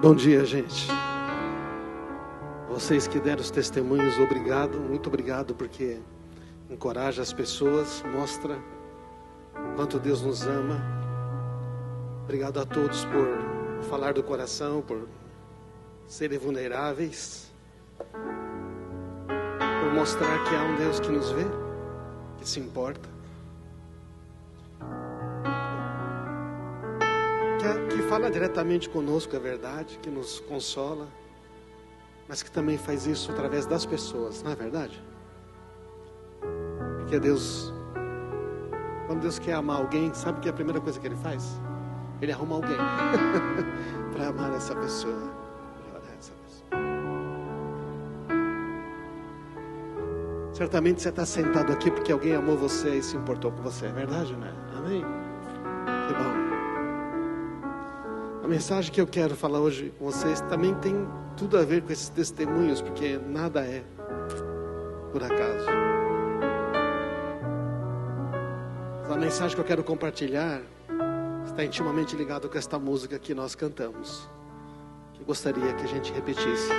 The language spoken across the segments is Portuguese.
Bom dia, gente. Vocês que deram os testemunhos, obrigado, muito obrigado, porque encoraja as pessoas, mostra o quanto Deus nos ama. Obrigado a todos por falar do coração, por serem vulneráveis, por mostrar que há um Deus que nos vê, que se importa, que fala diretamente conosco, é verdade, que nos consola, mas que também faz isso através das pessoas, não é verdade? Porque Deus, quando Deus quer amar alguém, sabe que é a primeira coisa que Ele faz? Ele arruma alguém para amar essa pessoa. Certamente você está sentado aqui porque alguém amou você e se importou com você, é verdade, né? Amém? Que bom. A mensagem que eu quero falar hoje com vocês também tem tudo a ver com esses testemunhos, porque nada é por acaso. A mensagem que eu quero compartilhar está intimamente ligado com esta música que nós cantamos, que eu gostaria que a gente repetisse.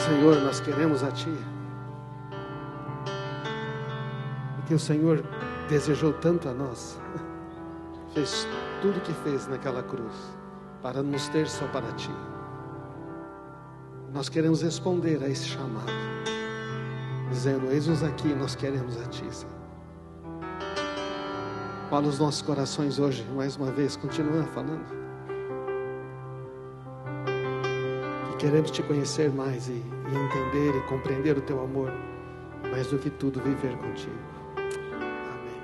Senhor, nós queremos a Ti, porque o Senhor desejou tanto a nós, fez tudo o que fez naquela cruz, para nos ter só para Ti. Nós queremos responder a esse chamado, dizendo: eis-nos aqui, nós queremos a Ti, Senhor. Fala os nossos corações hoje, mais uma vez, continua falando. Queremos Te conhecer mais e entender e compreender o Teu amor, mais do que tudo, viver contigo. Amém.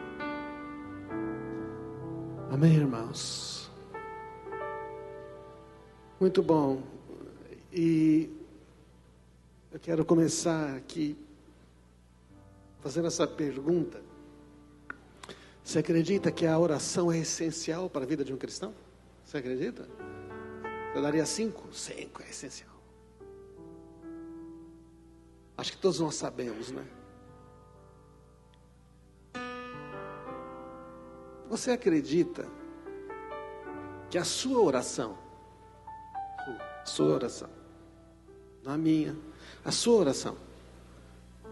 Amém, irmãos. Muito bom. E Eu quero começar aqui fazendo essa pergunta. Você acredita que a oração é essencial para a vida de um cristão? Você acredita? Eu daria 5? 5 é essencial. Acho que todos nós sabemos, né? Você acredita que a sua oração, não a minha, a sua oração,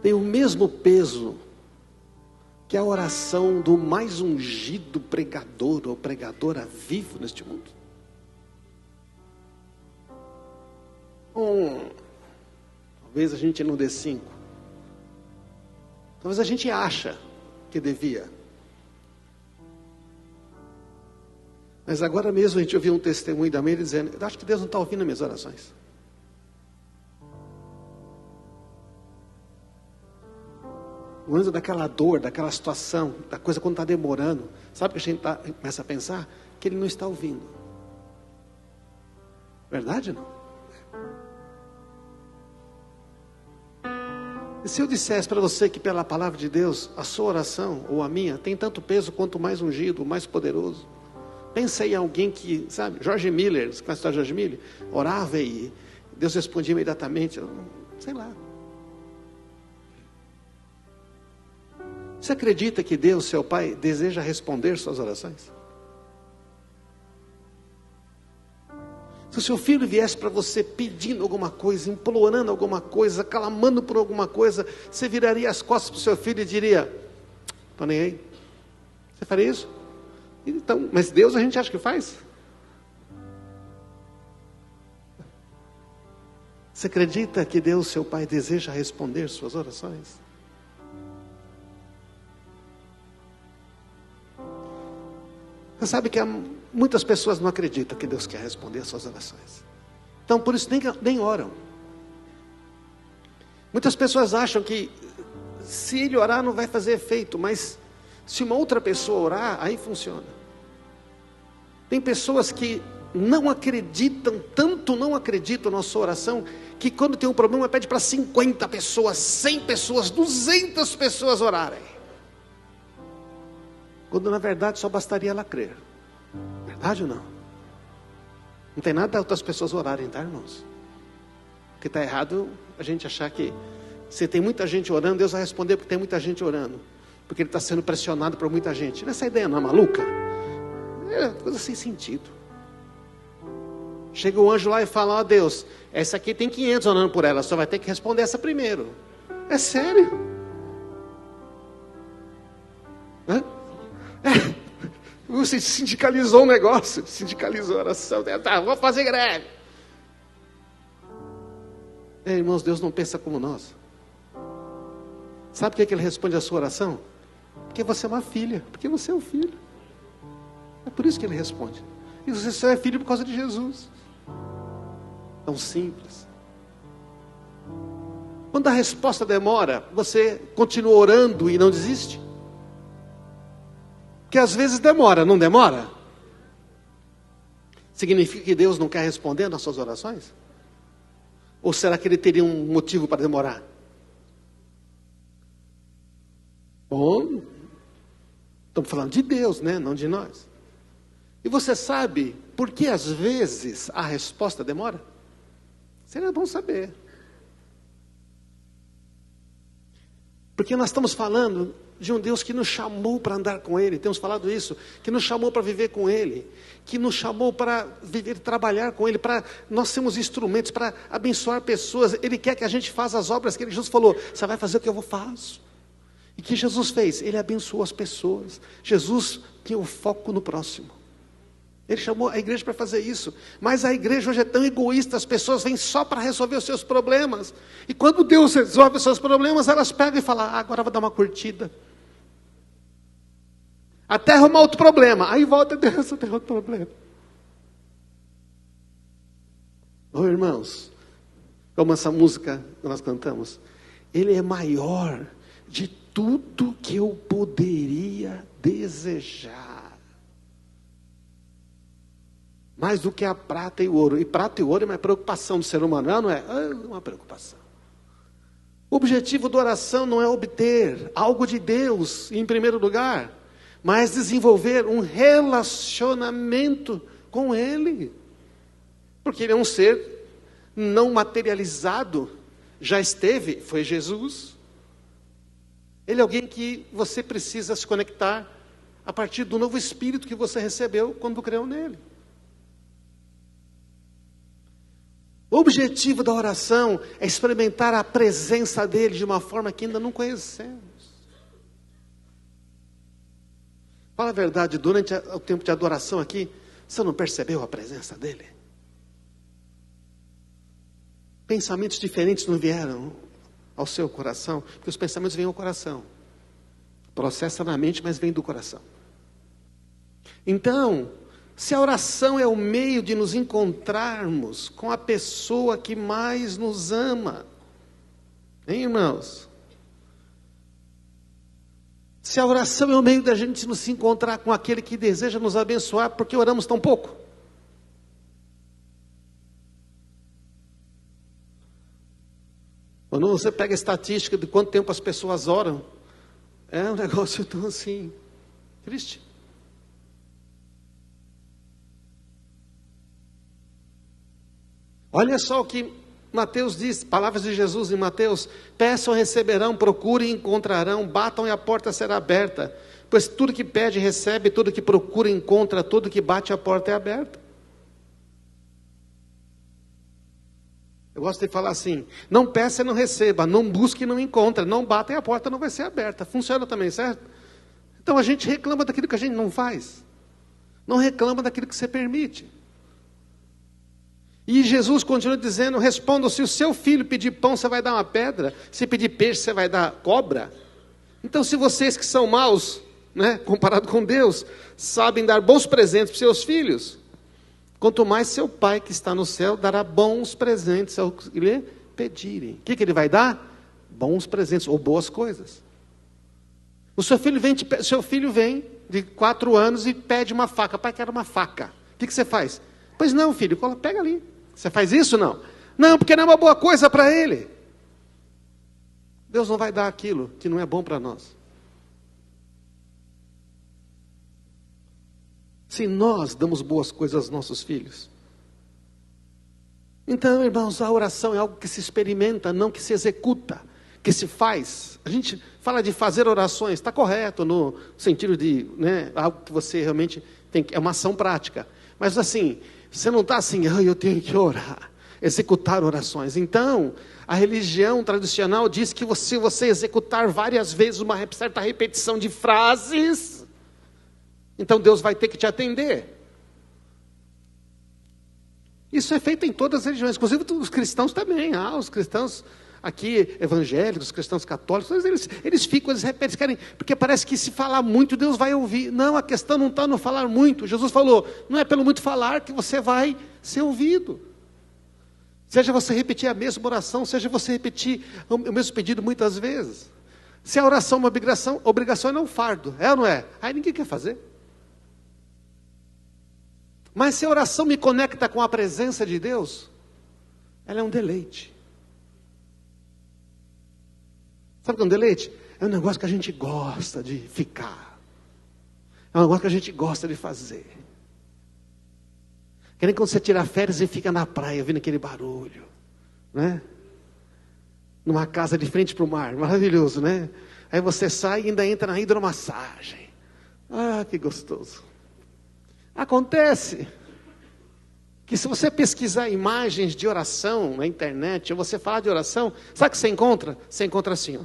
tem o mesmo peso que a oração do mais ungido pregador ou pregadora vivo neste mundo? Talvez a gente não dê 5. Talvez a gente acha que devia. Mas agora mesmo a gente ouviu um testemunho da Meire dizendo: eu acho que Deus não está ouvindo as minhas orações. O anjo daquela dor, daquela situação, da coisa quando está demorando, sabe o que a gente começa a pensar? Que Ele não está ouvindo. Verdade ou não? E se eu dissesse para você que pela palavra de Deus, a sua oração, ou a minha, tem tanto peso quanto o mais ungido, o mais poderoso? Pensa em alguém que, sabe, George Miller, você conhece a história de George Miller? Orava e Deus respondia imediatamente, sei lá. Você acredita que Deus, seu Pai, deseja responder suas orações? Se o seu filho viesse para você pedindo alguma coisa, implorando alguma coisa, clamando por alguma coisa, você viraria as costas para o seu filho e diria: estou nem aí. Você faria isso? Então, mas Deus a gente acha que faz? Você acredita que Deus, seu Pai, deseja responder suas orações? Você sabe que muitas pessoas não acreditam que Deus quer responder as suas orações. Então, por isso nem oram. Muitas pessoas acham que se ele orar não vai fazer efeito, mas se uma outra pessoa orar, aí funciona. Tem pessoas que não acreditam, tanto não acreditam na sua oração, que quando tem um problema pede para 50 pessoas, 100 pessoas, 200 pessoas orarem. Quando na verdade só bastaria ela crer. Verdade ou não? Não tem nada a outras pessoas orarem, tá, irmãos? Porque está errado a gente achar que se tem muita gente orando, Deus vai responder porque tem muita gente orando. Porque Ele está sendo pressionado por muita gente. Essa ideia não é maluca? É coisa sem sentido. Chega o anjo lá e fala: ó Deus, essa aqui tem 500 orando por ela, só vai ter que responder essa primeiro. É sério? Hã? Você sindicalizou o negócio, sindicalizou a oração. Tá, vou fazer greve. Irmãos, Deus não pensa como nós. Sabe por que Ele responde a sua oração? Porque você é uma filha, porque você é um filho. É por isso que Ele responde. E você só é filho por causa de Jesus. Tão simples. Quando a resposta demora, você continua orando e não desiste? Porque às vezes demora, não demora? Significa que Deus não quer responder nas suas orações? Ou será que Ele teria um motivo para demorar? Bom, estamos falando de Deus, né? Não de nós. E você sabe por que às vezes a resposta demora? Seria bom saber. Porque nós estamos falando de um Deus que nos chamou para andar com Ele, temos falado isso, que nos chamou para viver com Ele, que nos chamou para viver, trabalhar com Ele, para nós sermos instrumentos, para abençoar pessoas. Ele quer que a gente faça as obras que Jesus falou: você vai fazer o que eu faço. E o que Jesus fez? Ele abençoou as pessoas. Jesus tinha o foco no próximo. Ele chamou a igreja para fazer isso. Mas a igreja hoje é tão egoísta, as pessoas vêm só para resolver os seus problemas. E quando Deus resolve os seus problemas, elas pegam e falam: agora vou dar uma curtida. Até arrumar outro problema. Aí volta: Deus, eu tenho outro problema. Ô irmãos, como essa música que nós cantamos: Ele é maior de tudo que eu poderia desejar. Mais do que a prata e o ouro. E prata e ouro é uma preocupação do ser humano, não é? É uma preocupação. O objetivo da oração não é obter algo de Deus em primeiro lugar, mas desenvolver um relacionamento com Ele. Porque Ele é um ser não materializado, já esteve, foi Jesus. Ele é alguém que você precisa se conectar a partir do novo Espírito que você recebeu quando creu nele. O objetivo da oração é experimentar a presença dele de uma forma que ainda não conhecemos. Fala a verdade, durante o tempo de adoração aqui, você não percebeu a presença dele? Pensamentos diferentes não vieram ao seu coração, porque os pensamentos vêm ao coração. Processa na mente, mas vem do coração. Então, se a oração é o meio de nos encontrarmos com a pessoa que mais nos ama, hein, irmãos? Se a oração é o meio da gente nos encontrar com aquele que deseja nos abençoar, porque oramos tão pouco? Quando você pega a estatística de quanto tempo as pessoas oram, é um negócio tão assim, triste. Olha só o que Mateus diz, palavras de Jesus em Mateus: peçam, receberão, procurem, encontrarão, batam e a porta será aberta. Pois tudo que pede, recebe, tudo que procura, encontra, tudo que bate, a porta é aberta. Eu gosto de falar assim: não peça e não receba, não busque e não encontra, não bata e a porta não vai ser aberta. Funciona também, certo? Então a gente reclama daquilo que a gente não faz, não reclama daquilo que você permite. E Jesus continua dizendo: responda, se o seu filho pedir pão, você vai dar uma pedra? Se pedir peixe, você vai dar cobra? Então, se vocês que são maus, né, comparado com Deus, sabem dar bons presentes para os seus filhos, quanto mais seu Pai que está no céu dará bons presentes ao que lhe pedirem. O que ele vai dar? Bons presentes, ou boas coisas. O seu filho vem de 4 anos e pede uma faca. Pai, quero uma faca. O que você faz? Pois não, filho, pega ali. Você faz isso? Não. Não, porque não é uma boa coisa para ele. Deus não vai dar aquilo que não é bom para nós. Se nós damos boas coisas aos nossos filhos. Então, irmãos, a oração é algo que se experimenta, não que se executa, que se faz. A gente fala de fazer orações, está correto no sentido de, né, algo que você realmente tem, é uma ação prática. Mas assim, você não está assim: eu tenho que orar, executar orações. Então, a religião tradicional diz que se você executar várias vezes uma certa repetição de frases, então Deus vai ter que te atender. Isso é feito em todas as religiões, inclusive os cristãos também. Os cristãos aqui, evangélicos, os cristãos católicos, eles ficam, eles repetem, querem, porque parece que se falar muito, Deus vai ouvir. Não, a questão não está no falar muito. Jesus falou: não é pelo muito falar que você vai ser ouvido. Seja você repetir a mesma oração, seja você repetir o mesmo pedido muitas vezes. Se a oração é uma obrigação é um fardo, é ou não é? Aí ninguém quer fazer. Mas se a oração me conecta com a presença de Deus, ela é um deleite. Sabe o que é um deleite? É um negócio que a gente gosta de ficar. É um negócio que a gente gosta de fazer. Que nem quando você tira férias e fica na praia, ouvindo aquele barulho, né? Numa casa de frente para o mar, maravilhoso, né? Aí você sai e ainda entra na hidromassagem. Ah, que gostoso. Acontece que se você pesquisar imagens de oração na internet, ou você falar de oração, sabe o que você encontra? Você encontra assim, ó.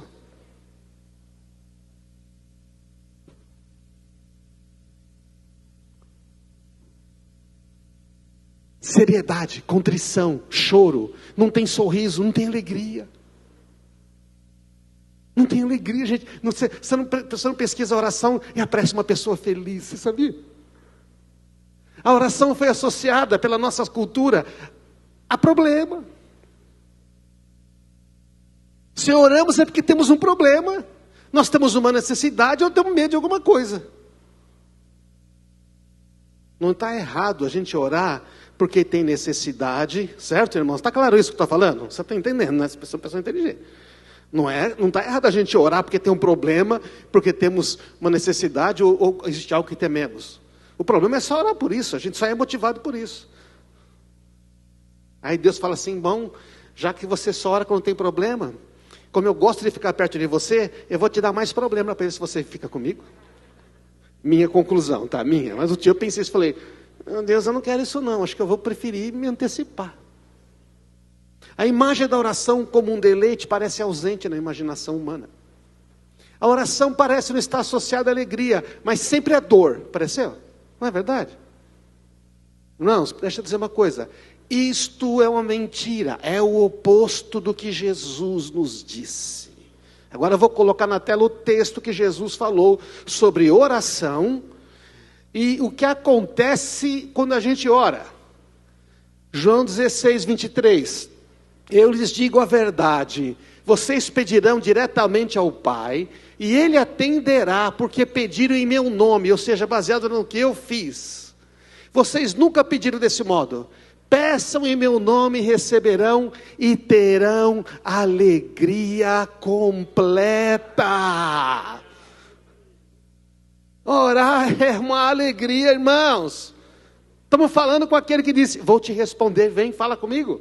Seriedade, contrição, choro, não tem sorriso, não tem alegria. Não tem alegria, gente. Você não pesquisa a oração e aparece uma pessoa feliz, você sabia? A oração foi associada pela nossa cultura a problema. Se oramos é porque temos um problema. Nós temos uma necessidade ou temos medo de alguma coisa. Não está errado a gente orar porque tem necessidade, certo, irmãos? Está claro isso que eu estou falando? Você está entendendo, né? Essa pessoa é inteligente. Não está errado a gente orar porque tem um problema, porque temos uma necessidade ou existe algo que tememos. O problema é só orar por isso, a gente só é motivado por isso. Aí Deus fala assim, bom, já que você só ora quando tem problema, como eu gosto de ficar perto de você, eu vou te dar mais problema para ver se você fica comigo. Minha conclusão, tá? Minha. Mas eu pensei isso, falei, Deus, eu não quero isso não, acho que eu vou preferir me antecipar. A imagem da oração como um deleite parece ausente na imaginação humana. A oração parece não estar associada à alegria, mas sempre é dor, pareceu? Não é verdade? Não, deixa eu dizer uma coisa, isto é uma mentira, é o oposto do que Jesus nos disse. Agora eu vou colocar na tela o texto que Jesus falou sobre oração e o que acontece quando a gente ora. João 16, 23. Eu lhes digo a verdade, vocês pedirão diretamente ao Pai, e Ele atenderá, porque pediram em meu nome, ou seja, baseado no que eu fiz. Vocês nunca pediram desse modo. Peçam em meu nome, receberão e terão alegria completa. Orar é uma alegria, irmãos. Estamos falando com aquele que disse, vou te responder, vem, fala comigo.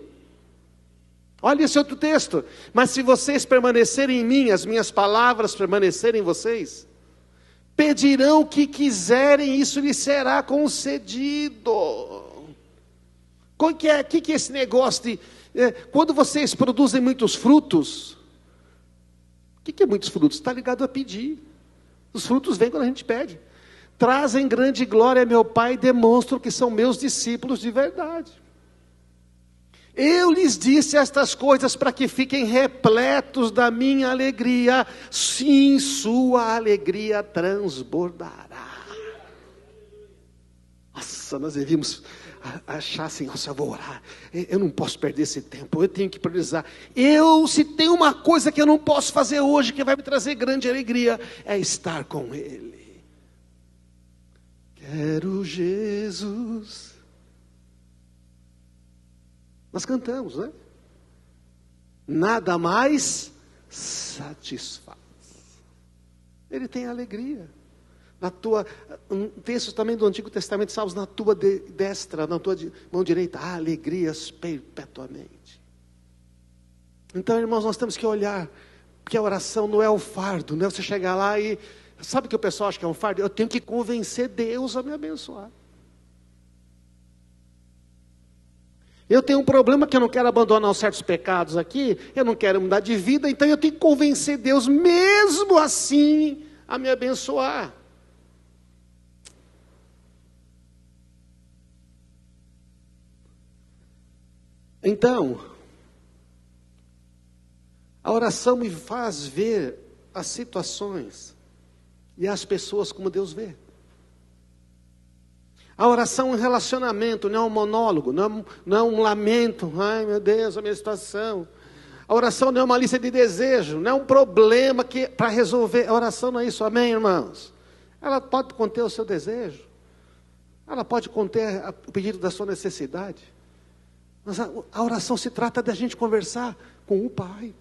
Olha esse outro texto, mas se vocês permanecerem em mim, as minhas palavras permanecerem em vocês, pedirão o que quiserem, isso lhes será concedido. O que é esse negócio de, quando vocês produzem muitos frutos, o que é muitos frutos? Está ligado a pedir, os frutos vêm quando a gente pede, trazem grande glória a meu Pai e demonstram que são meus discípulos de verdade. Eu lhes disse estas coisas para que fiquem repletos da minha alegria. Sim, sua alegria transbordará. Nossa, nós devíamos achar assim, nossa, eu vou orar. Eu não posso perder esse tempo, eu tenho que priorizar. Se tem uma coisa que eu não posso fazer hoje, que vai me trazer grande alegria, é estar com Ele. Quero Jesus. Nós cantamos, né? Nada mais satisfaz. Ele tem alegria. Um texto também do Antigo Testamento, Salmos, na tua destra, na tua mão direita, há alegrias perpetuamente. Então, irmãos, nós temos que olhar, porque a oração não é o fardo, não é você chegar lá e, sabe o que o pessoal acha que é um fardo? Eu tenho que convencer Deus a me abençoar. Eu tenho um problema que eu não quero abandonar certos pecados aqui, eu não quero mudar de vida, então eu tenho que convencer Deus, mesmo assim, a me abençoar. Então, a oração me faz ver as situações e as pessoas como Deus vê. A oração é um relacionamento, não é um monólogo, não é um lamento. Ai meu Deus, a minha situação. A oração não é uma lista de desejo, não é um problema para resolver. A oração não é isso, amém, irmãos? Ela pode conter o seu desejo, ela pode conter o pedido da sua necessidade. Mas a oração se trata de a gente conversar com o Pai.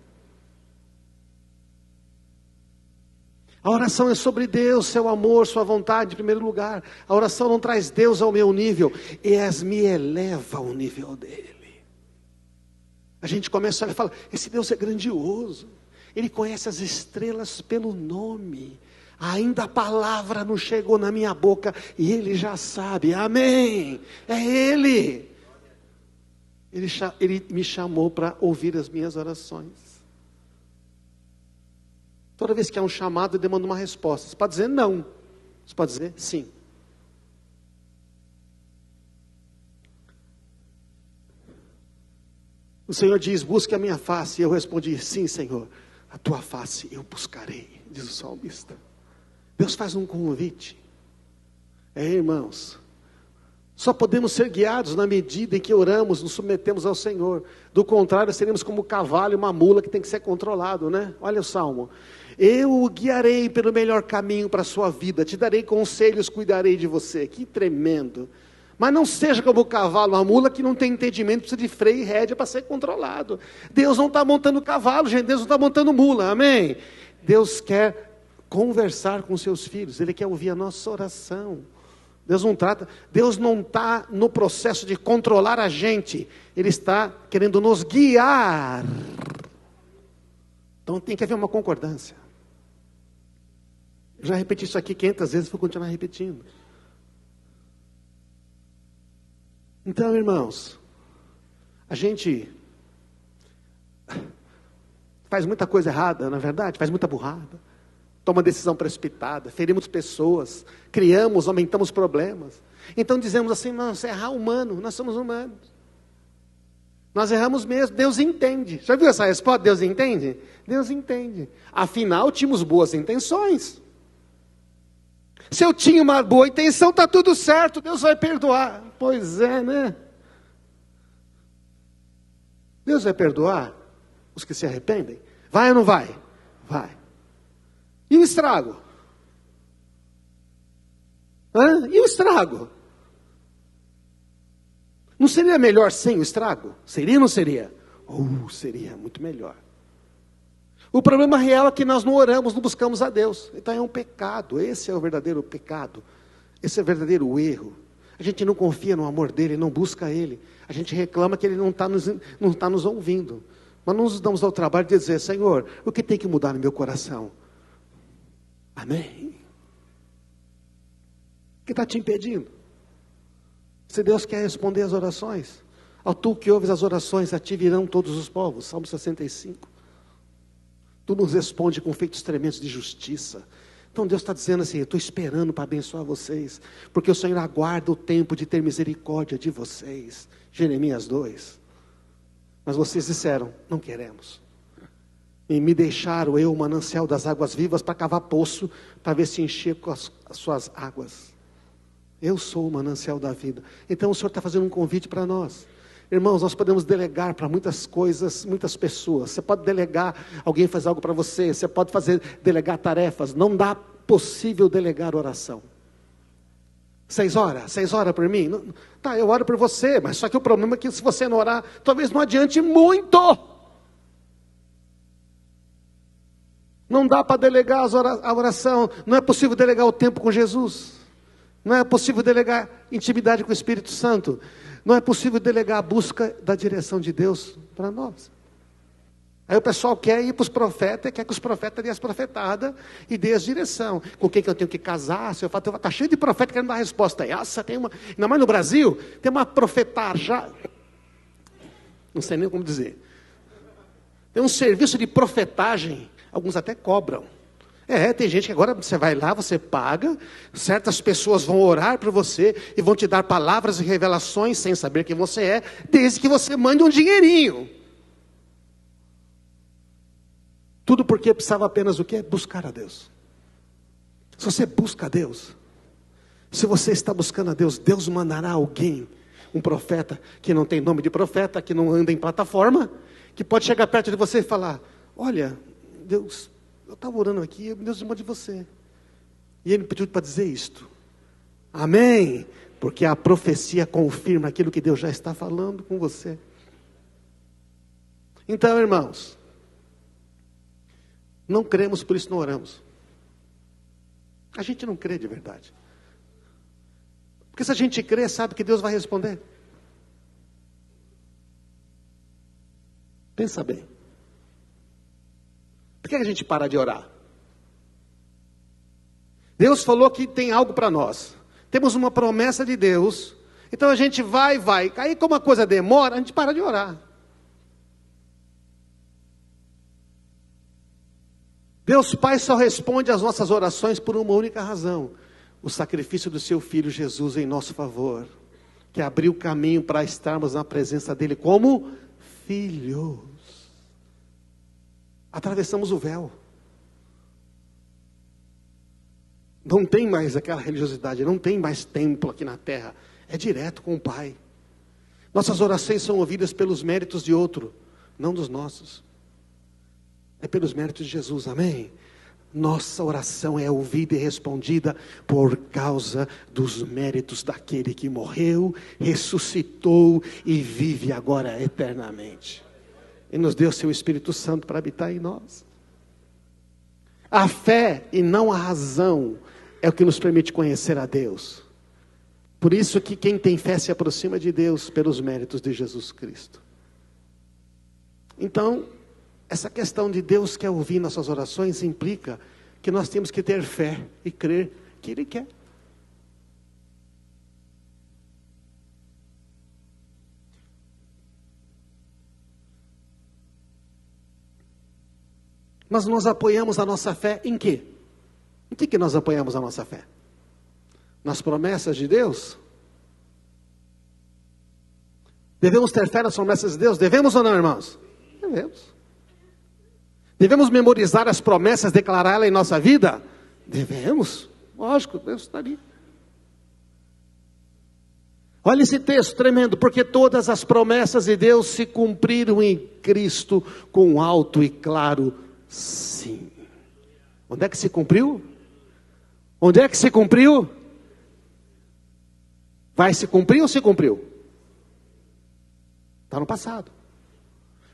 A oração é sobre Deus, seu amor, sua vontade em primeiro lugar. A oração não traz Deus ao meu nível, me eleva ao nível dele. A gente começa a olhar e fala, esse Deus é grandioso. Ele conhece as estrelas pelo nome. Ainda a palavra não chegou na minha boca e Ele já sabe, amém. É Ele. Ele me chamou para ouvir as minhas orações. Toda vez que há um chamado, eu demando uma resposta. Você pode dizer não, você pode dizer sim. O Senhor diz, busque a minha face. E eu respondi, sim, Senhor, a tua face eu buscarei, diz o salmista. Deus faz um convite. Irmãos, só podemos ser guiados na medida em que oramos, nos submetemos ao Senhor. Do contrário, seremos como um cavalo e uma mula que tem que ser controlado, né? Olha o Salmo. Eu o guiarei pelo melhor caminho para a sua vida, te darei conselhos, cuidarei de você. Que tremendo. Mas não seja como o cavalo, a mula que não tem entendimento, precisa de freio e rédea para ser controlado. Deus não está montando cavalo, gente, Deus não está montando mula, amém? Deus quer conversar com seus filhos, Ele quer ouvir a nossa oração. Deus não está no processo de controlar a gente, Ele está querendo nos guiar. Então tem que haver uma concordância. Eu já repeti isso aqui 500 vezes, vou continuar repetindo. Então, irmãos, a gente faz muita coisa errada, na verdade, faz muita burrada, toma decisão precipitada, ferimos pessoas, criamos, aumentamos problemas. Então dizemos assim, nós errar humano, nós somos humanos. Nós erramos mesmo, Deus entende. Já viu essa resposta? Deus entende? Deus entende. Afinal, tínhamos boas intenções. Se eu tinha uma boa intenção, está tudo certo, Deus vai perdoar. Pois é, né? Deus vai perdoar os que se arrependem? Vai ou não vai? Vai. E o estrago? E o estrago? Não seria melhor sem o estrago? Seria ou não seria? Seria muito melhor. O problema real é que nós não oramos, não buscamos a Deus. Então é um pecado, esse é o verdadeiro pecado. Esse é o verdadeiro erro. A gente não confia no amor dEle, não busca Ele. A gente reclama que Ele não está nos ouvindo. Mas não nos damos ao trabalho de dizer, Senhor, o que tem que mudar no meu coração? Amém? O que está te impedindo? Se Deus quer responder as orações, ao tu que ouves as orações, a ti virão todos os povos. Salmo 65. Tu nos responde com feitos tremendos de justiça. Então Deus está dizendo assim, eu estou esperando para abençoar vocês, porque o Senhor aguarda o tempo de ter misericórdia de vocês. Jeremias 2. Mas vocês disseram, não queremos. E me deixaram eu, o manancial das águas vivas, para cavar poço, para ver se encher com as suas águas. Eu sou o manancial da vida. Então o Senhor está fazendo um convite para nós. Irmãos, nós podemos delegar para muitas coisas, muitas pessoas. Você pode delegar, alguém faz algo para você. Você pode delegar tarefas. Não dá possível delegar oração. 6 horas? 6 horas por mim? Não, tá, eu oro por você, mas só que o problema é que se você não orar, talvez não adiante muito. Não dá para delegar a oração. Não é possível delegar o tempo com Jesus. Não é possível delegar intimidade com o Espírito Santo. Não é possível delegar a busca da direção de Deus para nós. Aí o pessoal quer ir para os profetas, quer que os profetas dêem as profetadas e dêem a direção. Com quem que eu tenho que casar? Se eu falo, está cheio de profeta querendo dar resposta. Nossa, tem uma, ainda mais no Brasil, tem uma profetagem, não sei nem como dizer. Tem um serviço de profetagem, alguns até cobram. Tem gente que agora você vai lá, você paga, certas pessoas vão orar por você e vão te dar palavras e revelações sem saber quem você é, desde que você mande um dinheirinho. Tudo porque precisava apenas o quê? Buscar a Deus. Se você busca a Deus, se você está buscando a Deus, Deus mandará alguém, um profeta que não tem nome de profeta, que não anda em plataforma, que pode chegar perto de você e falar, olha, Deus, eu estava orando aqui, Deus me mandou de você. E Ele me pediu para dizer isto. Amém? Porque a profecia confirma aquilo que Deus já está falando com você. Então, irmãos, não cremos, por isso não oramos. A gente não crê de verdade. Porque se a gente crê, sabe que Deus vai responder. Pensa bem. Por que a gente para de orar? Deus falou que tem algo para nós. Temos uma promessa de Deus. Então a gente vai. Aí como a coisa demora, a gente para de orar. Deus Pai só responde às nossas orações por uma única razão. O sacrifício do seu Filho Jesus em nosso favor. Que abriu o caminho para estarmos na presença dEle como filhos. Atravessamos o véu. Não tem mais aquela religiosidade, não tem mais templo aqui na terra. É direto com o Pai. Nossas orações são ouvidas pelos méritos de outro, não dos nossos. É pelos méritos de Jesus, amém? Nossa oração é ouvida e respondida por causa dos méritos daquele que morreu, ressuscitou e vive agora eternamente. E nos deu seu Espírito Santo para habitar em nós. A fé e não a razão é o que nos permite conhecer a Deus. Por isso que quem tem fé se aproxima de Deus pelos méritos de Jesus Cristo. Então, essa questão de Deus quer ouvir nossas orações implica que nós temos que ter fé e crer que Ele quer. Mas nós apoiamos a nossa fé em quê? Em que nós apoiamos a nossa fé? Nas promessas de Deus? Devemos ter fé nas promessas de Deus? Devemos ou não, irmãos? Devemos. Devemos memorizar as promessas, declará-las em nossa vida? Devemos. Lógico, Deus está ali. Olha esse texto tremendo, porque todas as promessas de Deus se cumpriram em Cristo com alto e claro sim. Onde é que se cumpriu? Onde é que se cumpriu? Vai se cumprir ou se cumpriu? Está no passado.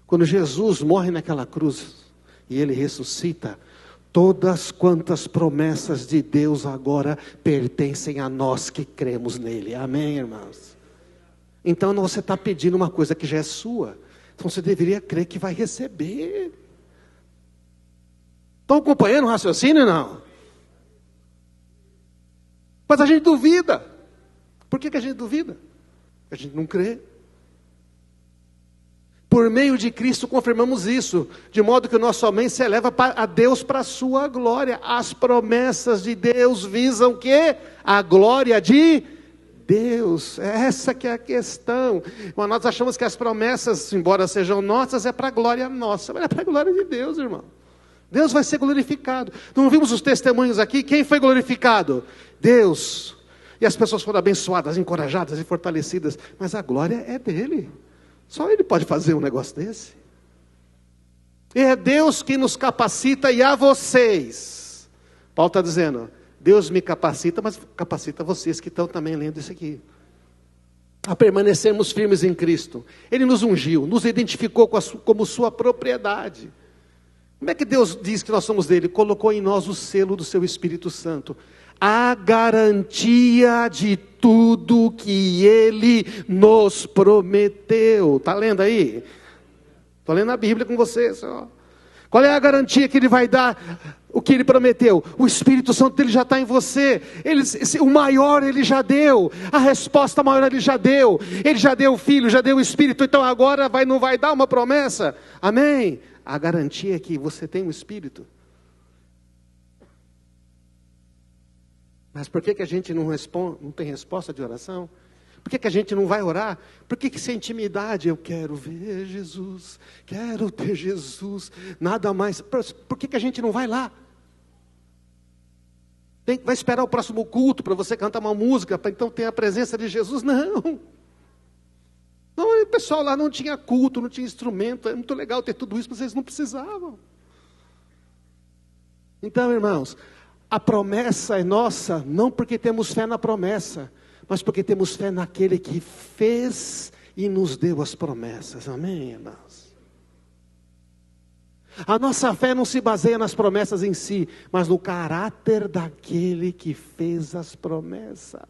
Quando Jesus morre naquela cruz e Ele ressuscita, todas quantas promessas de Deus agora pertencem a nós que cremos nele. Amém, irmãos? Então você está pedindo uma coisa que já é sua. Então você deveria crer que vai receber. Estão acompanhando o raciocínio, não? Mas a gente duvida. Por que a gente duvida? A gente não crê. Por meio de Cristo confirmamos isso, de modo que o nosso homem se eleva a Deus para a sua glória. As promessas de Deus visam o quê? A glória de Deus. Essa que é a questão. Mas nós achamos que as promessas, embora sejam nossas, é para a glória nossa, mas é para a glória de Deus, irmão. Deus vai ser glorificado. Não vimos os testemunhos aqui? Quem foi glorificado? Deus. E as pessoas foram abençoadas, encorajadas e fortalecidas, mas a glória é dele. Só Ele pode fazer um negócio desse. E é Deus que nos capacita e a vocês. Paulo está dizendo, Deus me capacita, mas capacita vocês que estão também lendo isso aqui. A permanecermos firmes em Cristo. Ele nos ungiu, nos identificou como sua propriedade. Como é que Deus diz que nós somos dele? Colocou em nós o selo do seu Espírito Santo. A garantia de tudo que Ele nos prometeu. Está lendo aí? Estou lendo a Bíblia com vocês. Ó. Qual é a garantia que Ele vai dar? O que Ele prometeu? O Espírito Santo dele já está em você. O maior Ele já deu. A resposta maior Ele já deu. Ele já deu o Filho, já deu o Espírito. Então agora não vai dar uma promessa? Amém? A garantia é que você tem o Espírito. Mas por que a gente não tem resposta de oração? Por que a gente não vai orar? Por que sem intimidade? Eu quero ver Jesus, quero ter Jesus, nada mais. Por que a gente não vai lá? Vai esperar o próximo culto para você cantar uma música, para então ter a presença de Jesus? Não. Não, o pessoal lá não tinha culto, não tinha instrumento. É muito legal ter tudo isso, mas eles não precisavam. Então, irmãos, a promessa é nossa, não porque temos fé na promessa, mas porque temos fé naquele que fez e nos deu as promessas. Amém, irmãos? A nossa fé não se baseia nas promessas em si, mas no caráter daquele que fez as promessas.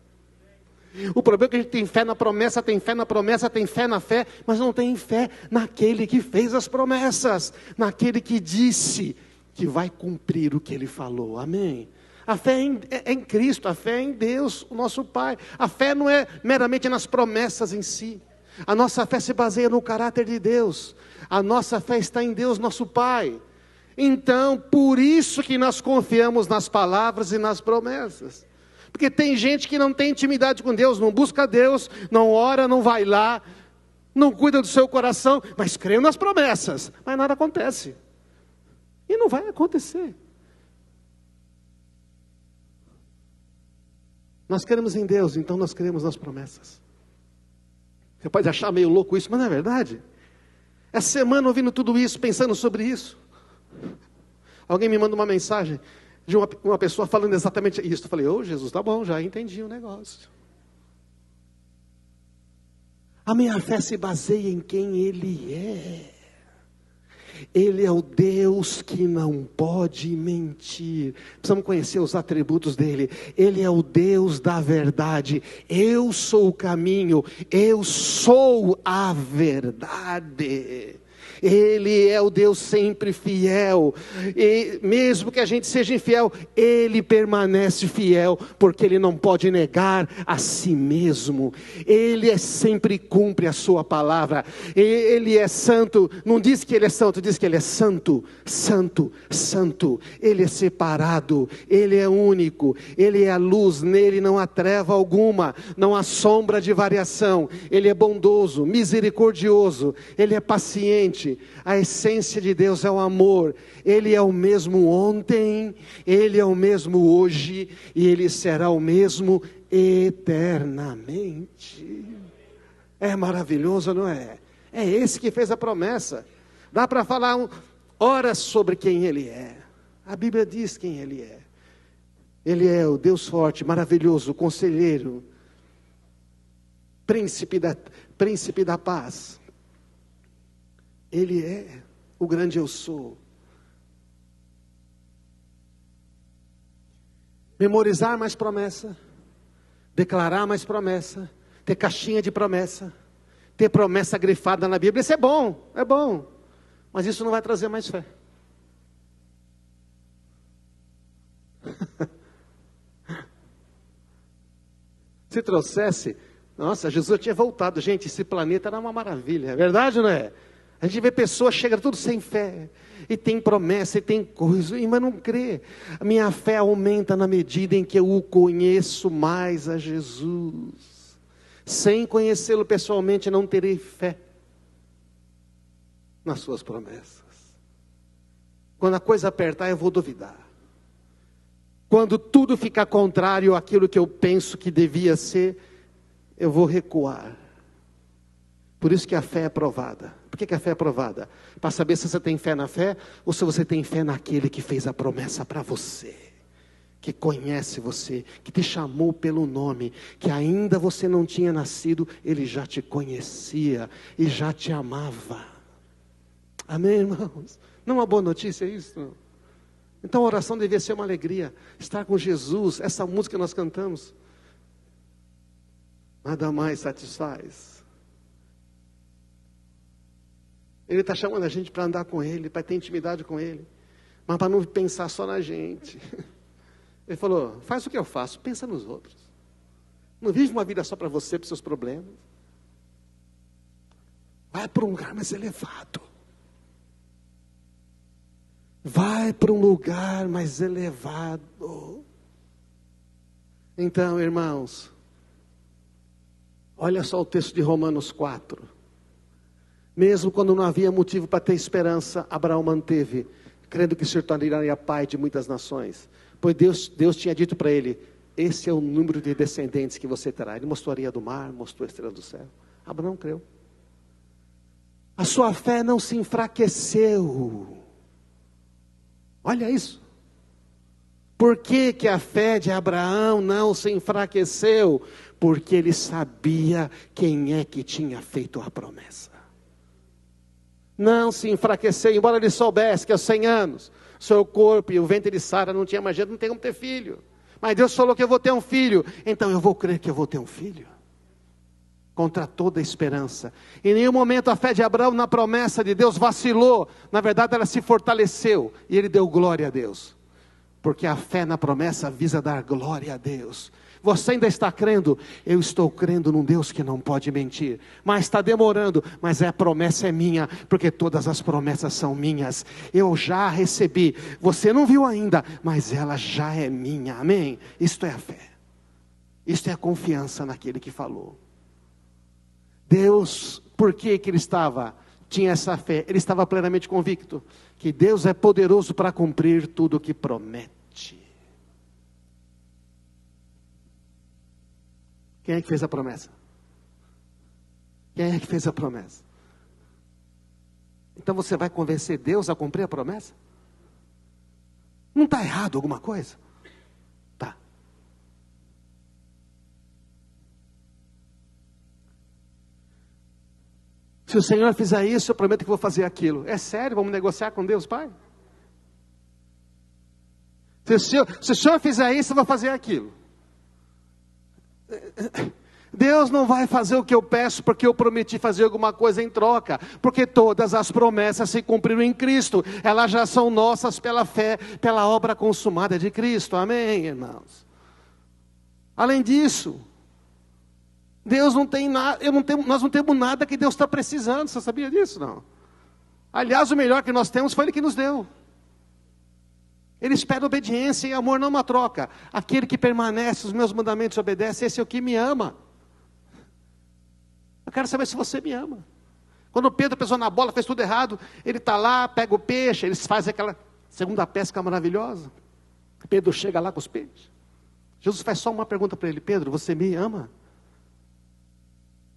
O problema é que a gente tem fé na promessa, tem fé na promessa, tem fé na fé, mas não tem fé naquele que fez as promessas, naquele que disse que vai cumprir o que Ele falou. Amém? A fé é em Cristo, a fé é em Deus, o nosso Pai. A fé não é meramente nas promessas em si. A nossa fé se baseia no caráter de Deus. A nossa fé está em Deus, nosso Pai. Então, por isso que nós confiamos nas palavras e nas promessas. Porque tem gente que não tem intimidade com Deus, não busca Deus, não ora, não vai lá, não cuida do seu coração, mas crê nas promessas, mas nada acontece. E não vai acontecer. Nós cremos em Deus, então nós cremos nas promessas. Você pode achar meio louco isso, mas não é verdade. Essa semana ouvindo tudo isso, pensando sobre isso. Alguém me manda uma mensagem de uma pessoa falando exatamente isso. Eu falei, Jesus, tá bom, já entendi o negócio. A minha fé se baseia em quem Ele é. Ele é o Deus que não pode mentir. Precisamos conhecer os atributos dele. Ele é o Deus da verdade. Eu sou o caminho. Eu sou a verdade. Ele é o Deus sempre fiel, e mesmo que a gente seja infiel, Ele permanece fiel, porque Ele não pode negar a si mesmo. Ele sempre cumpre a sua palavra. Ele é santo, não diz que Ele é santo, diz que Ele é santo, santo, santo. Ele é separado, Ele é único, Ele é a luz, nele não há treva alguma, não há sombra de variação. Ele é bondoso, misericordioso, Ele é paciente. A essência de Deus é o amor. Ele é o mesmo ontem, Ele é o mesmo hoje, e Ele será o mesmo eternamente. É maravilhoso, não é? É esse que fez a promessa. Dá para falar horas sobre quem Ele é. A Bíblia diz quem Ele é. Ele é o Deus forte, maravilhoso, conselheiro, príncipe da paz. Ele é o grande eu sou. Memorizar mais promessa, declarar mais promessa, ter caixinha de promessa, ter promessa grifada na Bíblia, isso é bom, mas isso não vai trazer mais fé. Se trouxesse, nossa, Jesus tinha voltado. Gente, esse planeta era uma maravilha, é verdade ou não é? A gente vê pessoas chegam tudo sem fé, e tem promessa, e tem coisa, mas não crê. A minha fé aumenta na medida em que eu o conheço mais a Jesus. Sem conhecê-lo pessoalmente, não terei fé nas suas promessas. Quando a coisa apertar, eu vou duvidar. Quando tudo ficar contrário àquilo que eu penso que devia ser, eu vou recuar. Por isso que a fé é provada. Por que a fé é provada? Para saber se você tem fé na fé, ou se você tem fé naquele que fez a promessa para você, que conhece você, que te chamou pelo nome, que ainda você não tinha nascido, Ele já te conhecia e já te amava. Amém, irmãos? Não é uma boa notícia isso? Então a oração devia ser uma alegria, estar com Jesus. Essa música que nós cantamos, nada mais satisfaz. Ele está chamando a gente para andar com Ele, para ter intimidade com Ele, mas para não pensar só na gente. Ele falou, faz o que eu faço, pensa nos outros. Não vive uma vida só para você, para os seus problemas. Vai para um lugar mais elevado. Vai para um lugar mais elevado. Então, irmãos, olha só o texto de Romanos 4. Mesmo quando não havia motivo para ter esperança, Abraão manteve, crendo que se tornaria pai de muitas nações. Pois Deus tinha dito para ele, esse é o número de descendentes que você terá. Ele mostrou a areia do mar, mostrou a estrela do céu. Abraão creu. A sua fé não se enfraqueceu. Olha isso. Por que que a fé de Abraão não se enfraqueceu? Porque ele sabia quem é que tinha feito a promessa. Não se enfraqueceu, embora ele soubesse que aos 100 anos, seu corpo e o ventre de Sara não tinha mais jeito, não tem como ter filho. Mas Deus falou que eu vou ter um filho, então eu vou crer que eu vou ter um filho. Contra toda a esperança. Em nenhum momento a fé de Abraão na promessa de Deus vacilou. Na verdade ela se fortaleceu e ele deu glória a Deus. Porque a fé na promessa visa dar glória a Deus. Você ainda está crendo? Eu estou crendo num Deus que não pode mentir. Mas está demorando, mas a promessa é minha, porque todas as promessas são minhas. Eu já recebi, você não viu ainda, mas ela já é minha, amém? Isto é a fé. Isto é a confiança naquele que falou. Deus, por que ele tinha essa fé? Ele estava plenamente convicto que Deus é poderoso para cumprir tudo o que promete. Quem é que fez a promessa? Quem é que fez a promessa? Então você vai convencer Deus a cumprir a promessa? Não está errado alguma coisa? Tá. Se o Senhor fizer isso, eu prometo que vou fazer aquilo. É sério? Vamos negociar com Deus, Pai? Se o Senhor fizer isso, eu vou fazer aquilo. Deus não vai fazer o que eu peço porque eu prometi fazer alguma coisa em troca, porque todas as promessas se cumpriram em Cristo, elas já são nossas pela fé, pela obra consumada de Cristo, amém, irmãos? Além disso, Deus não tem nada, nós não temos nada que Deus está precisando, você sabia disso? Não. Aliás, o melhor que nós temos foi Ele que nos deu. Ele espera obediência e amor, não uma troca. Aquele que permanece, os meus mandamentos obedece, esse é o que me ama. Eu quero saber se você me ama. Quando Pedro pisou na bola, fez tudo errado, ele está lá, pega o peixe, eles fazem aquela segunda pesca maravilhosa. Pedro chega lá com os peixes. Jesus faz só uma pergunta para ele: Pedro, você me ama?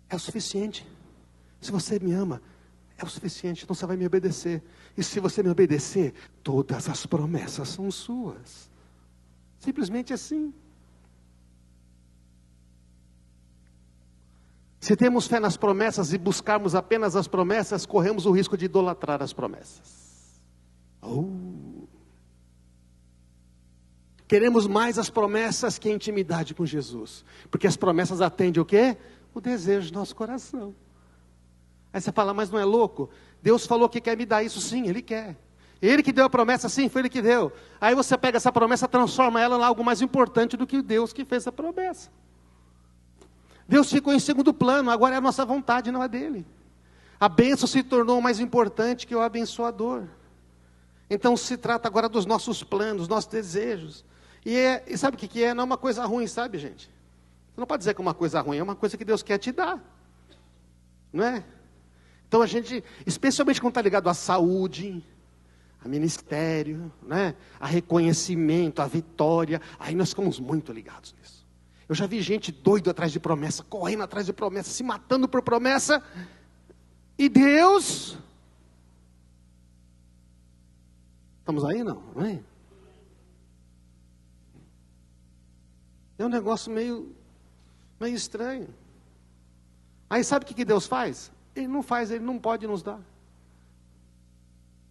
É o suficiente. Se você me ama, é o suficiente, então você vai me obedecer. E se você me obedecer, todas as promessas são suas. Simplesmente assim. Se temos fé nas promessas e buscarmos apenas as promessas, corremos o risco de idolatrar as promessas. Queremos mais as promessas que a intimidade com Jesus. Porque as promessas atendem o quê? O desejo do nosso coração. Aí você fala, mas não é louco? Deus falou que quer me dar isso, sim, Ele quer. Ele que deu a promessa, sim, foi Ele que deu. Aí você pega essa promessa, transforma ela em algo mais importante do que Deus que fez a promessa. Deus ficou em segundo plano, agora é a nossa vontade, não a dele. A bênção se tornou mais importante que o abençoador. Então se trata agora dos nossos planos, dos nossos desejos. E sabe o que é? Não é uma coisa ruim, sabe, gente? Você não pode dizer que é uma coisa ruim, é uma coisa que Deus quer te dar. Não é? Então a gente, especialmente quando está ligado à saúde, a ministério, né? A reconhecimento, a vitória, aí nós ficamos muito ligados nisso. Eu já vi gente doido atrás de promessa, correndo atrás de promessa, se matando por promessa. E Deus... Estamos aí, não? Não é? É um negócio meio estranho. Aí sabe o que Deus faz? Ele não faz, Ele não pode nos dar.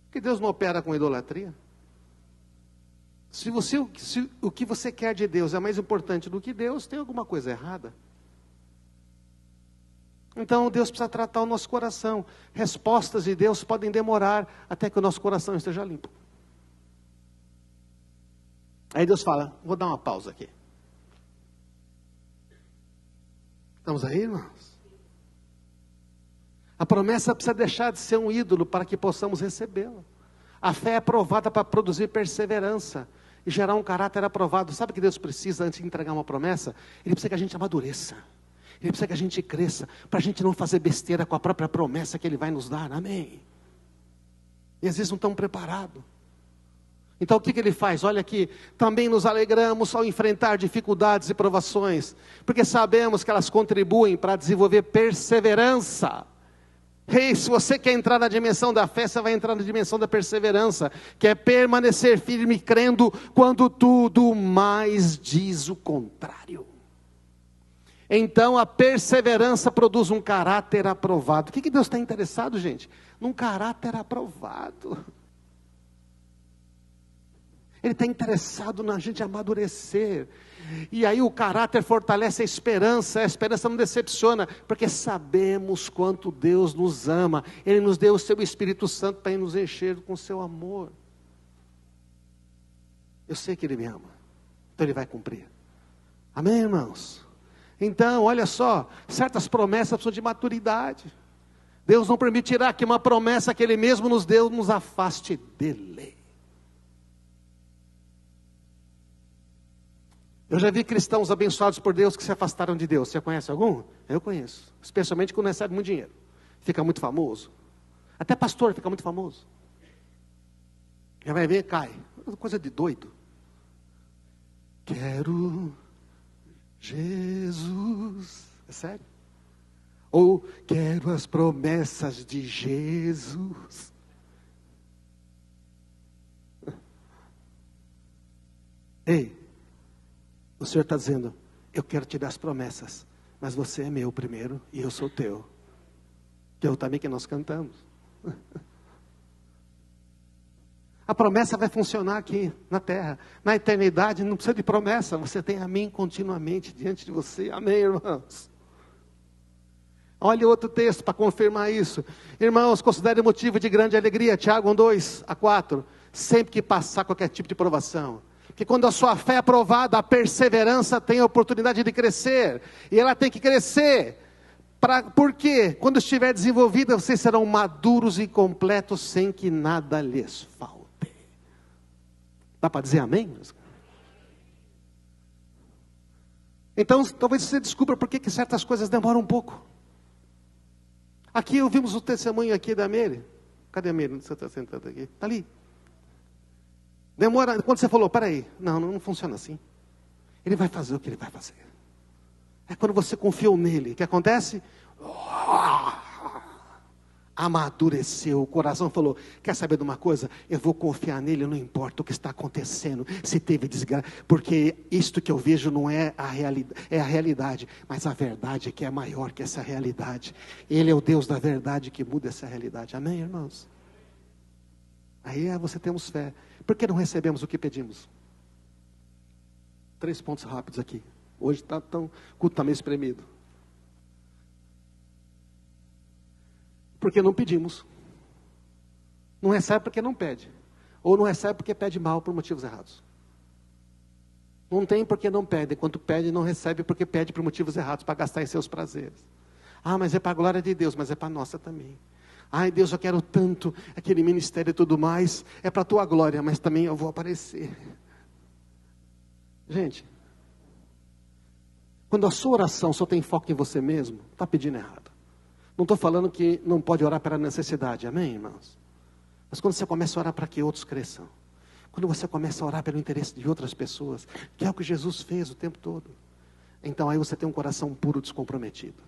Porque Deus não opera com idolatria. Se o que você quer de Deus é mais importante do que Deus, tem alguma coisa errada. Então Deus precisa tratar o nosso coração. Respostas de Deus podem demorar até que o nosso coração esteja limpo. Aí Deus fala, vou dar uma pausa aqui. Estamos aí, irmãos? A promessa precisa deixar de ser um ídolo para que possamos recebê-la. A fé é aprovada para produzir perseverança e gerar um caráter aprovado. Sabe o que Deus precisa antes de entregar uma promessa? Ele precisa que a gente amadureça. Ele precisa que a gente cresça, para a gente não fazer besteira com a própria promessa que Ele vai nos dar. Amém? E às vezes não estamos preparados. Então o que Ele faz? Olha aqui, também nos alegramos ao enfrentar dificuldades e provações, porque sabemos que elas contribuem para desenvolver perseverança. Ei, se você quer entrar na dimensão da fé, você vai entrar na dimensão da perseverança, que é permanecer firme crendo quando tudo mais diz o contrário. Então a perseverança produz um caráter aprovado. O que Deus está interessado, gente? Num caráter aprovado. Ele está interessado na gente amadurecer. E aí o caráter fortalece a esperança não decepciona, porque sabemos quanto Deus nos ama. Ele nos deu o seu Espírito Santo para nos encher com o seu amor. Eu sei que Ele me ama, então Ele vai cumprir. Amém, irmãos? Então, olha só, certas promessas precisam de maturidade. Deus não permitirá que uma promessa que Ele mesmo nos deu nos afaste dEle. Eu já vi cristãos abençoados por Deus que se afastaram de Deus. Você conhece algum? Eu conheço. Especialmente quando recebe muito dinheiro. Fica muito famoso. Até pastor fica muito famoso. Já vai ver, cai. Coisa de doido. Quero Jesus. É sério? Ou quero as promessas de Jesus. Ei, o Senhor está dizendo, eu quero te dar as promessas, mas você é meu primeiro e eu sou teu. Que eu também que nós cantamos. A promessa vai funcionar aqui na terra. Na eternidade não precisa de promessa. Você tem a mim continuamente diante de você. Amém, irmãos? Olha outro texto para confirmar isso. Irmãos, considere motivo de grande alegria. Tiago 1:2-4. Sempre que passar qualquer tipo de provação. Que quando a sua fé é aprovada, a perseverança tem a oportunidade de crescer. E ela tem que crescer. Por quê? Quando estiver desenvolvida, vocês serão maduros e completos sem que nada lhes falte. Dá para dizer amém? Então, talvez você descubra por que certas coisas demoram um pouco. Aqui ouvimos o testemunho aqui da Meire. Cadê a Meire? Você está sentado aqui? Está ali. Demora, quando você falou, peraí, não funciona assim. Ele vai fazer o que ele vai fazer. É quando você confiou nele. O que acontece? Amadureceu, o coração falou, quer saber de uma coisa? Eu vou confiar nele, não importa o que está acontecendo, se teve desgraça, porque isto que eu vejo não é a realidade, é a realidade, mas a verdade é que é maior que essa realidade. Ele é o Deus da verdade que muda essa realidade. Amém, irmãos? Aí você temos fé. Por que não recebemos o que pedimos? 3 pontos rápidos aqui. Hoje o culto está meio espremido. Porque não pedimos. Não recebe porque não pede. Ou não recebe porque pede mal por motivos errados. Não tem porque não pede. Enquanto pede, não recebe porque pede por motivos errados, para gastar em seus prazeres. Ah, mas é para a glória de Deus, mas é para a nossa também. Ai, Deus, eu quero tanto aquele ministério e tudo mais. É para a tua glória, mas também eu vou aparecer. Gente, quando a sua oração só tem foco em você mesmo, está pedindo errado. Não estou falando que não pode orar pela necessidade, amém, irmãos? Mas quando você começa a orar para que outros cresçam, quando você começa a orar pelo interesse de outras pessoas, que é o que Jesus fez o tempo todo, então aí você tem um coração puro, descomprometido.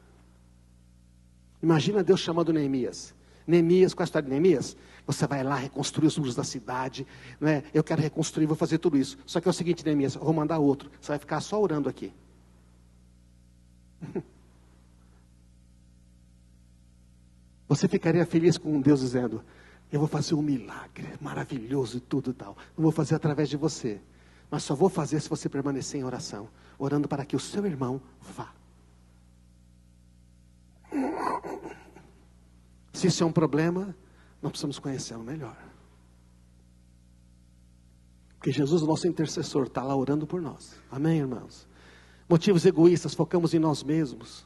Imagina Deus chamando Neemias. Neemias, com a história de Neemias, você vai lá reconstruir os muros da cidade, né? Eu quero reconstruir, vou fazer tudo isso. Só que é o seguinte, Neemias, eu vou mandar outro, você vai ficar só orando aqui. Você ficaria feliz com Deus dizendo, eu vou fazer um milagre maravilhoso e tudo e tal. Não vou fazer através de você, mas só vou fazer se você permanecer em oração, orando para que o seu irmão vá. Se isso é um problema, nós precisamos conhecê-lo melhor. Porque Jesus, o nosso intercessor, está lá orando por nós. Amém, irmãos? Motivos egoístas, focamos em nós mesmos.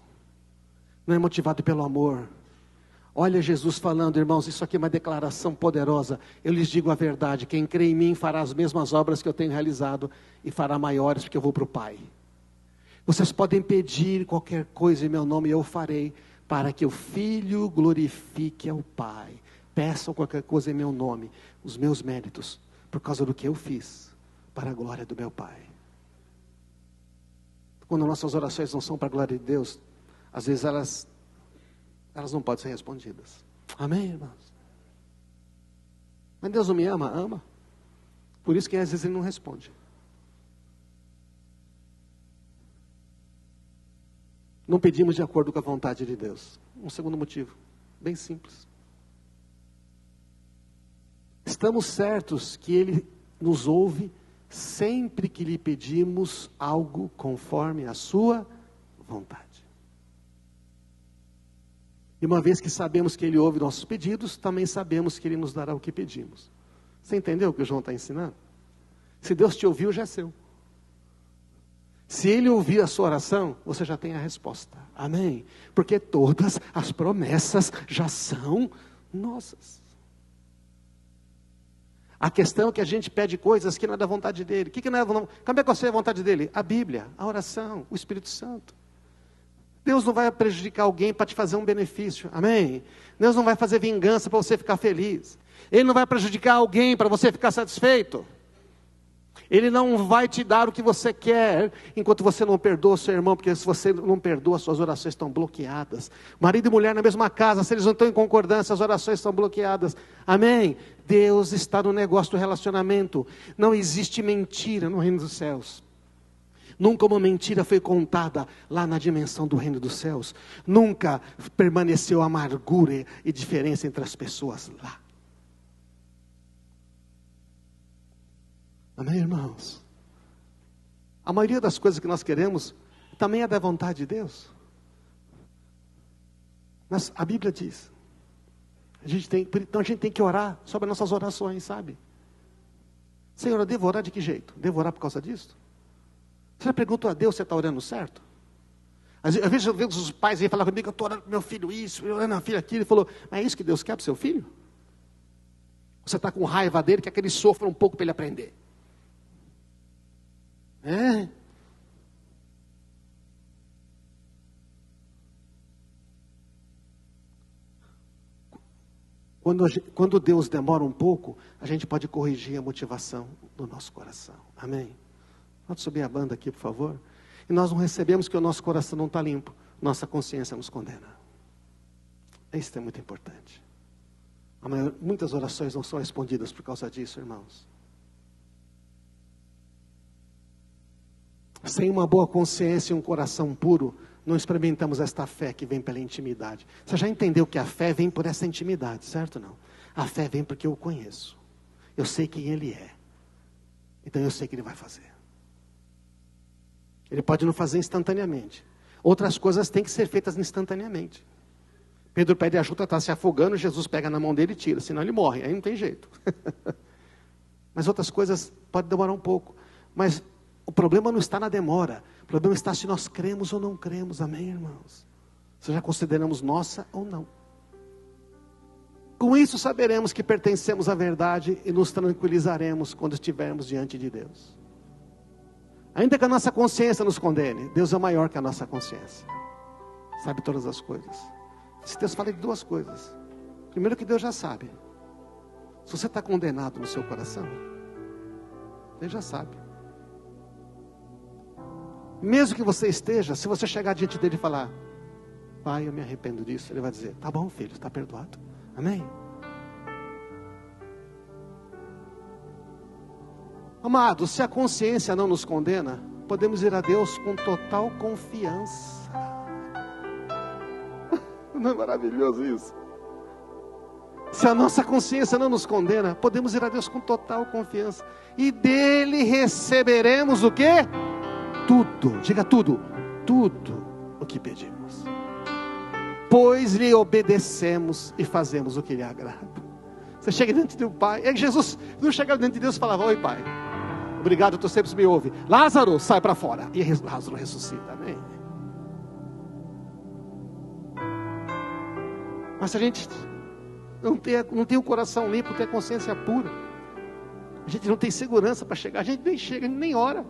Não é motivado pelo amor. Olha Jesus falando, irmãos, isso aqui é uma declaração poderosa. Eu lhes digo a verdade, quem crê em mim fará as mesmas obras que eu tenho realizado e fará maiores, porque eu vou para o Pai. Vocês podem pedir qualquer coisa em meu nome e eu farei, para que o Filho glorifique ao Pai. Peçam qualquer coisa em meu nome, os meus méritos, por causa do que eu fiz, para a glória do meu Pai. Quando nossas orações não são para a glória de Deus, às vezes elas não podem ser respondidas. Amém, irmãos? Mas Deus não me ama? Ama. Por isso que às vezes Ele não responde. Não pedimos de acordo com a vontade de Deus. Um segundo motivo, bem simples. Estamos certos que Ele nos ouve sempre que lhe pedimos algo conforme a sua vontade. E uma vez que sabemos que Ele ouve nossos pedidos, também sabemos que Ele nos dará o que pedimos. Você entendeu o que o João está ensinando? Se Deus te ouviu, já é seu. Se Ele ouvir a sua oração, você já tem a resposta. Amém? Porque todas as promessas já são nossas. A questão é que a gente pede coisas que não é da vontade dEle. Como é que é a vontade dEle? A Bíblia, a oração, o Espírito Santo. Deus não vai prejudicar alguém para te fazer um benefício. Amém? Deus não vai fazer vingança para você ficar feliz. Ele não vai prejudicar alguém para você ficar satisfeito. Ele não vai te dar o que você quer, enquanto você não perdoa o seu irmão, porque se você não perdoa, suas orações estão bloqueadas. Marido e mulher na mesma casa, se eles não estão em concordância, as orações estão bloqueadas. Amém? Deus está no negócio do relacionamento. Não existe mentira no reino dos céus. Nunca uma mentira foi contada lá na dimensão do reino dos céus. Nunca permaneceu amargura e diferença entre as pessoas lá. Amém, irmãos? A maioria das coisas que nós queremos também é da vontade de Deus. Mas a Bíblia diz, então a gente tem que orar sobre as nossas orações, sabe? Senhor, eu devo orar de que jeito? Devo orar por causa disso? Você já perguntou a Deus se você está orando certo? Às vezes eu vejo os pais vêm falar comigo, eu estou orando para meu filho isso, eu orando a filha aquilo. Ele falou, mas é isso que Deus quer para o seu filho? Você está com raiva dele, quer que ele sofra um pouco para ele aprender. Quando Deus demora um pouco, a gente pode corrigir a motivação do nosso coração. Amém? Pode subir a banda aqui, por favor. E nós não recebemos que o nosso coração não está limpo. Nossa consciência nos condena. Isso é muito importante. Muitas orações não são respondidas por causa disso, irmãos. Sem uma boa consciência e um coração puro, não experimentamos esta fé que vem pela intimidade. Você já entendeu que a fé vem por essa intimidade, certo ou não? A fé vem porque eu o conheço. Eu sei quem Ele é. Então eu sei que Ele vai fazer. Ele pode não fazer instantaneamente. Outras coisas têm que ser feitas instantaneamente. Pedro pede ajuda, está se afogando, Jesus pega na mão dele e tira, senão ele morre, aí não tem jeito. Mas outras coisas podem demorar um pouco. Mas o problema não está na demora. O problema está se nós cremos ou não cremos. Amém, irmãos? Se já consideramos nossa ou não. Com isso saberemos que pertencemos à verdade e nos tranquilizaremos quando estivermos diante de Deus. Ainda que a nossa consciência nos condene, Deus é maior que a nossa consciência. Sabe todas as coisas. Esse texto fala de duas coisas. Primeiro, que Deus já sabe. Se você está condenado no seu coração, Ele já sabe. Mesmo que você esteja, se você chegar diante dele e falar, Pai, eu me arrependo disso, Ele vai dizer, tá bom, filho, está perdoado. Amém? Amados, se a consciência não nos condena, podemos ir a Deus com total confiança. Não é maravilhoso isso? Se a nossa consciência não nos condena, podemos ir a Deus com total confiança. E dele receberemos o quê? Tudo, diga tudo o que pedimos. Pois lhe obedecemos e fazemos o que lhe agrada. Você chega diante do Pai, Jesus não chegava diante de Deus e falava, oi Pai, obrigado, tu sempre me ouve. Lázaro, sai para fora. E Lázaro ressuscita, amém? Mas se a gente não tem o coração limpo, não tem a consciência pura, a gente não tem segurança para chegar, a gente nem chega, a gente nem ora.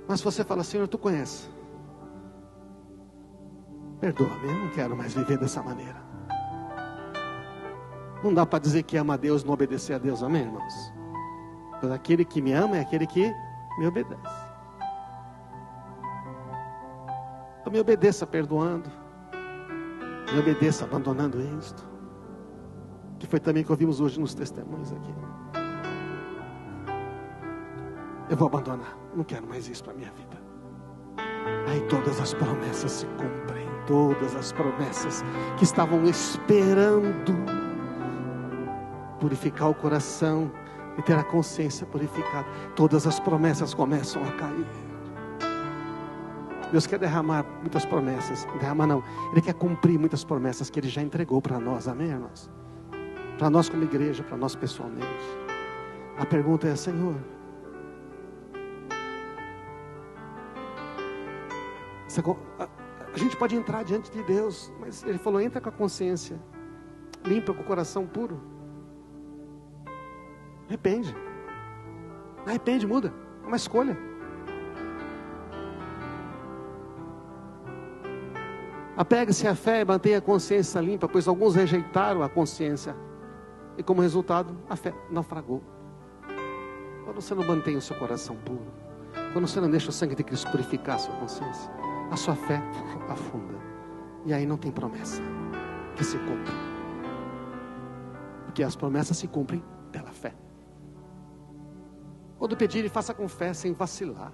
Mas se você fala, Senhor, tu conhece, perdoa-me, eu não quero mais viver dessa maneira. Não dá para dizer que ama a Deus e não obedecer a Deus, amém, irmãos? Pois aquele que me ama é aquele que me obedece. Então me obedeça perdoando, me obedeça abandonando isto, que foi também que ouvimos hoje nos testemunhos aqui. Eu vou abandonar, não quero mais isso para a minha vida. Aí todas as promessas se cumprem, todas as promessas que estavam esperando purificar o coração e ter a consciência purificada, todas as promessas começam a cair. Deus quer derramar muitas promessas, derramar não, Ele quer cumprir muitas promessas que Ele já entregou para nós, amém, irmãos? Para nós como igreja, para nós pessoalmente. A pergunta é, Senhor, a gente pode entrar diante de Deus, mas Ele falou, entra com a consciência limpa, com o coração puro. Arrepende, muda, é uma escolha. Apegue-se à fé e mantenha a consciência limpa, pois alguns rejeitaram a consciência e como resultado a fé naufragou. quando você não mantém o seu coração puro, quando você não deixa o sangue de Cristo purificar a sua consciência, a sua fé afunda. E aí não tem promessa que se cumpra. Porque as promessas se cumprem pela fé. Quando pedir, faça com fé, sem vacilar.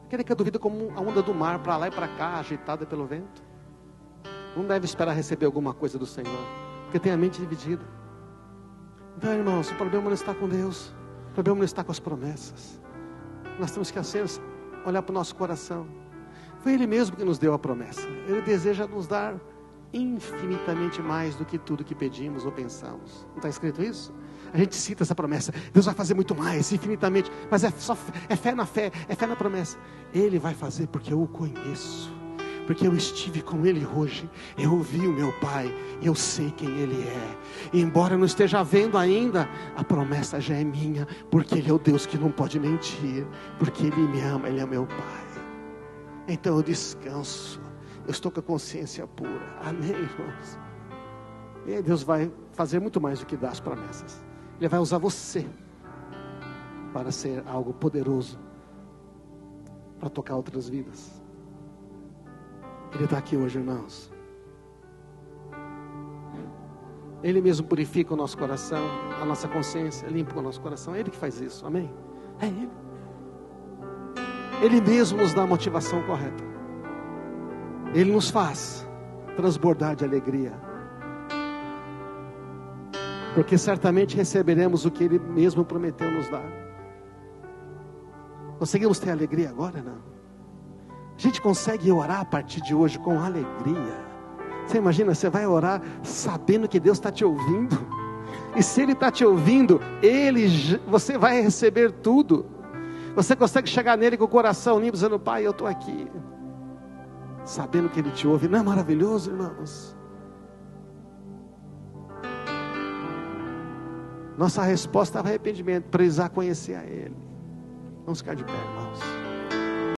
Aquele que duvida como a onda do mar, para lá e para cá, agitada pelo vento. Não deve esperar receber alguma coisa do Senhor, porque tem a mente dividida. Então, irmãos, o problema não está com Deus, o problema não está com as promessas. Nós temos que olhar para o nosso coração. Foi Ele mesmo que nos deu a promessa. Ele deseja nos dar infinitamente mais do que tudo que pedimos ou pensamos. Não está escrito isso? A gente cita essa promessa. Deus vai fazer muito mais, infinitamente. Mas é fé na fé, é fé na promessa. Ele vai fazer porque eu o conheço. Porque eu estive com Ele hoje. Eu ouvi o meu Pai. Eu sei quem Ele é. E embora eu não esteja vendo ainda, a promessa já é minha. Porque Ele é o Deus que não pode mentir. Porque Ele me ama, Ele é meu Pai. Então eu descanso. Eu estou com a consciência pura. Amém, irmãos? E aí Deus vai fazer muito mais do que dar as promessas. Ele vai usar você para ser algo poderoso, para tocar outras vidas. Ele está aqui hoje, irmãos. Ele mesmo purifica o nosso coração, a nossa consciência, limpa o nosso coração. É Ele que faz isso, amém? É Ele. Ele mesmo nos dá a motivação correta. Ele nos faz transbordar de alegria. Porque certamente receberemos o que Ele mesmo prometeu nos dar. Conseguimos ter alegria agora, não? A gente consegue orar a partir de hoje com alegria. Você imagina, você vai orar sabendo que Deus está te ouvindo. E se Ele está te ouvindo, você vai receber tudo. Você consegue chegar nele com o coração limpo, dizendo: Pai, eu estou aqui. Sabendo que Ele te ouve. Não é maravilhoso, irmãos? Nossa resposta é arrependimento, precisar conhecer a Ele. Vamos ficar de pé, irmãos.